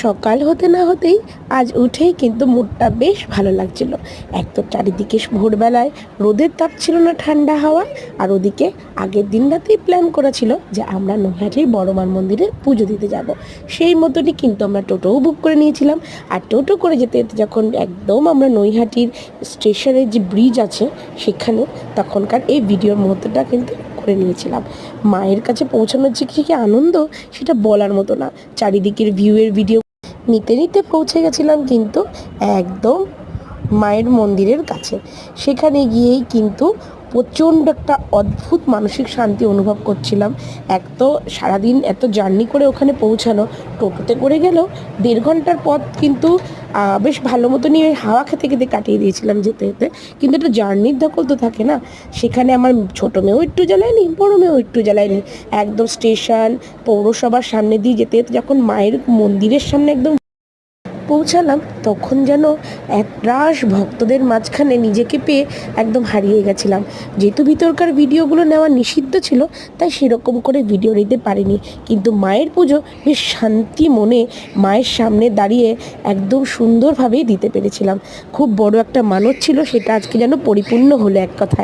সকাল হতে না হতেই আজ উঠেই কিন্তু মুডটা বেশ ভালো লাগছিল। এক তো চারিদিকে ভোরবেলায় রোদের তাপ ছিল না, ঠান্ডা হাওয়া। আর ওদিকে আগের দিন রাতেই প্ল্যান করা ছিল যে আমরা নৈহাটির বড়মার মন্দিরে পুজো দিতে যাব। সেই মতনই কিন্তু আমরা টোটোও বুক করে নিয়েছিলাম। আর টোটো করে যেতে যেতে যখন একদম আমরা নৈহাটির স্টেশনের যে ব্রিজ আছে সেখানে, তখনকার এই ভিডিওর মুহূর্তটা কিন্তু করে নিয়েছিলাম। মায়ের কাছে পৌঁছানোর যে কী আনন্দ সেটা বলার মতো না। চারিদিকের ভিউয়ের ভিডিও নিতে নিতে পৌঁছে গেছিলাম কিন্তু একদম মায়ের মন্দিরের কাছে। সেখানে গিয়েই কিন্তু প্রচণ্ড একটা অদ্ভুত মানসিক শান্তি অনুভব করছিলাম। এক তো সারাদিন এত জার্নি করে ওখানে পৌঁছানো, টোটোতে করে গেলেও 1.5 ঘন্টার পথ কিন্তু বেশ ভালো মতনই হাওয়া খেতে খেতে কাটিয়ে দিয়েছিলাম যেতে যেতে। কিন্তু একটা জার্নির ধকল তো থাকে না। সেখানে আমার ছোটো মেয়েও একটু জ্বালায়নি, বড় মেয়েও একটু জ্বালায়নি। একদম স্টেশন পৌরসভার সামনে দিয়ে যেতে যেতে যখন মায়ের মন্দিরের সামনে একদম পৌঁছালাম, তখন যেন একরাশ ভক্তদের মাঝখানে নিজেকে পেয়ে একদম হারিয়ে গেছিলাম। যেহেতু ভিতরকার ভিডিওগুলো নেওয়া নিষিদ্ধ ছিল, তাই সেরকম করে ভিডিও নিতে পারিনি। কিন্তু মায়ের পুজো বেশ শান্তি মনে মায়ের সামনে দাঁড়িয়ে একদম সুন্দরভাবেই দিতে পেরেছিলাম। খুব বড় একটা মানত ছিল, সেটা আজকে যেন পরিপূর্ণ হলো এক কথায়।